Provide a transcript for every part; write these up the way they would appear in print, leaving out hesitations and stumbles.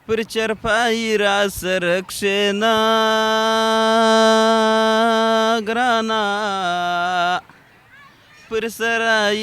Причерпай раз ракшена grana Присарай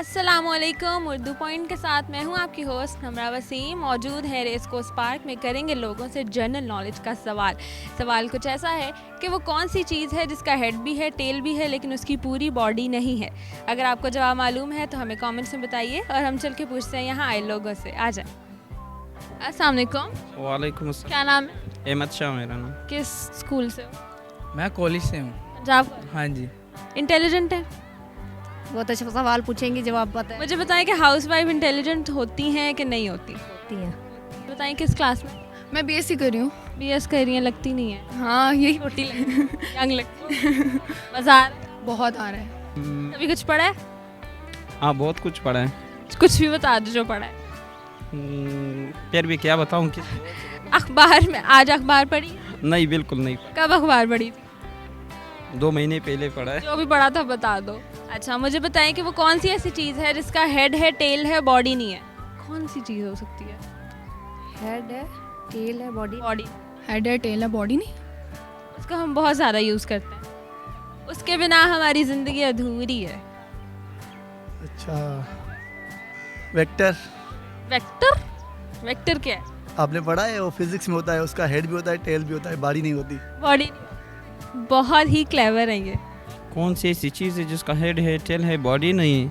अस्सलामुअलैकुम। Urdu point के साथ मैं हूं आपकी होस्ट हमरा वसीम। मौजूद है रेस कोर्स पार्क में। करेंगे लोगों से जनरल नॉलेज का सवाल कुछ ऐसा है कि वो कौन सी चीज़ है जिसका हेड भी है, टेल भी है, लेकिन उसकी पूरी बॉडी नहीं है। अगर आपको जवाब मालूम है तो हमें कमेंट्स में बताइए और हम चल के पूछते हैं यहाँ आए लोगों से। आ जाए। अस्सलाम वालेकुम। वालेकुम अस्सलाम। क्या नाम है? अहमद शाह मेरा नाम। किस स्कूल से हो? मैं कॉलेज से हूँ। पंजाब। हाँ जी। इंटेलिजेंट है? बहुत अच्छा सवाल पूछेंगे, जवाब पता है। मुझे बताएं कि हाउस वाइफ इंटेलिजेंट होती हैं कि नहीं होती? होती है। बताएं किस क्लास में? मैं बीएससी कर रही हूँ। बीएस कर रही हैं, लगती नहीं है। हाँ यही छोटी यंग लगती है। मजा आ रहा है? बहुत आ रहा है। अभी कुछ पढ़ा है? हाँ बहुत कुछ पढ़ा है। कुछ भी बता दो जो पढ़ा है। फिर भी क्या बताऊँ कि अखबार में आज अखबार पढ़ी? नहीं बिल्कुल नहीं। कब अखबार पढ़ी थी? 2 महीने पहले पढ़ा है। जो भी पढ़ा था बता दो। अच्छा मुझे बताएं कि वो कौन सी ऐसी चीज़ है जिसका हेड है, टेल है, बॉडी नहीं है? कौन सी चीज़ हो सकती है? हेड है, टेल है, बॉडी। बॉडी। हेड है, टेल है, बॉडी नहीं। उसको हम बहुत ज़्यादा यूज़ करते हैं। उसके बिना हमारी ज़िंदगी अधूरी है। अच्छा, वेक्टर। वेक्टर? वेक्टर क्या है? आपने पढ़ा है, वो फिजिक्स में होता है, उसका हेड भी होता है, टेल भी होता है, बॉडी नहीं होती। बॉडी। बहुत ही क्लेवर है ये। कौन सी ऐसी चीज़ है जिसका हेड है, टेल है, बॉडी नहीं?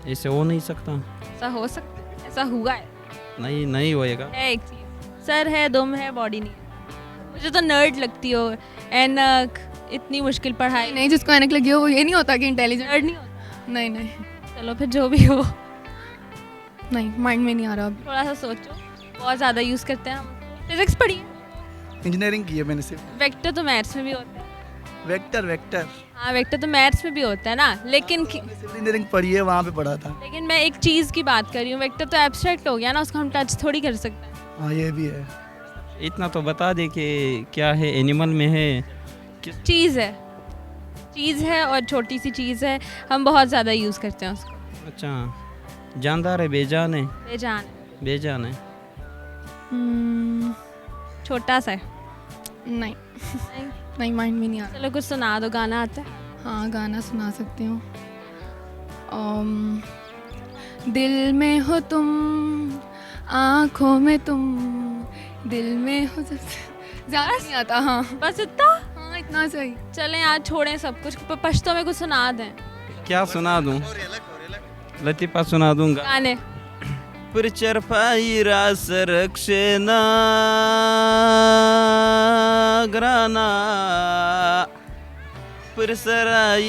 ऐसे हो नहीं सकता। ऐसा हो सकता है? ऐसा हुआ है? नहीं होएगा। है एक चीज़, सर है, दुम है, बॉडी नहीं है। मुझे तो नर्ड लगती हो, एनक, इतनी मुश्किल पढ़ाई। नहीं, जिसको ऐनक लगी हो वो ये नहीं होता कि इंटेलिजेंट। नर्ड नहीं होता। नहीं नहीं चलो फिर जो भी हो। नहीं, माइंड में नहीं आ रहा अभी। थोड़ा सा सोचो, बहुत ज़्यादा यूज़ करते हैं हम। फिजिक्स पढ़िए। इंजीनियरिंग की है मैंने सिर्फ। वेक्टर तो मैथ्स में भी होता है। वेक्टर हाँ वेक्टर तो मैथ्स में भी होता है ना, लेकिन सिविल इंजीनियरिंग पढ़ी है, वहाँ पे पढ़ा था। लेकिन मैं एक चीज़ की बात कर रही हूँ। वेक्टर तो एब्स्ट्रैक्ट हो गया ना, उसको हम टच थोड़ी कर सकते हैं। हाँ ये भी है। इतना तो बता दे कि क्या है, एनिमल में है? चीज़ है और छोटी सी चीज़ है, हम बहुत ज़्यादा यूज़ करते हैं उसको। अच्छा, जानदार है, बेजान है? बेजान। बेजान है। छोटा सा है। नहीं नहीं, माइंड में नहीं आ रहा। चलो कुछ सुना दो, गाना आता है? हाँ गाना सुना सकती हूँ। दिल में हो तुम, आँखों में तुम, दिल में हो ज़्यादा नहीं आता। हाँ बस इतना? हाँ इतना सही। चलें आज छोड़ें सब कुछ, पश्तो में कुछ सुना दें। क्या सुना दूँ? लतीफ़ा सुना दूँगा। गाने। Причерпай раз ракшена grana Присарай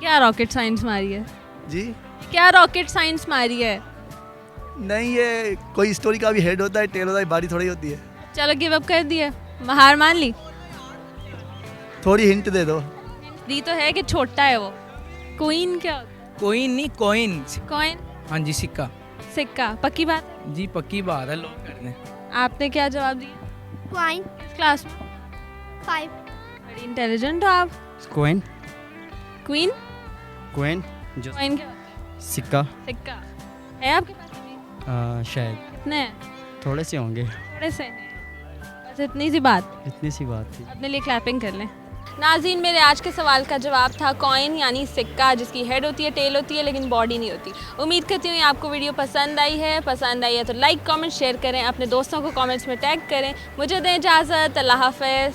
क्या रॉकेट साइंस मारी है? जी क्या रॉकेट साइंस मारी है? नहीं, ये कोई स्टोरी का भी हेड होता है, टेल होता है, बॉडी थोड़ी होती है। चलो गिव अप कर दिए, हार मान ली। थोड़ी हिंट दे दो। दी तो है कि छोटा है वो। क्वीन क्या? कोइन नहीं, कॉइन। कॉइन? हाँ जी, सिक्का। सिक्का? पक्की बात है? जी पक्की बात है, लोग कर दें। आपने क्या जवाब दिया? क्वाइन। किस क्लास में? 5। बड़ी इंटेलिजेंट हो आप। Coin queen? कोइन जो कॉइन क्या? सिक्का सिक्का है आपके पास अभी? शायद कितने हैं? थोड़े से होंगे। थोड़े से हैं। बस इतनी सी बात। इतनी सी बात थी। अपने लिए क्लैपिंग कर लें। नाज़रीन, मेरे आज के सवाल का जवाब था कॉइन यानी सिक्का, जिसकी हेड होती है, टेल होती है, लेकिन बॉडी नहीं होती। उम्मीद करती हूँ आपको वीडियो पसंद आई है। पसंद आई है तो लाइक, कमेंट, शेयर करें। अपने दोस्तों को कमेंट्स में टैग करें। मुझे दें इजाज़त। अल्लाह हाफ़िज़।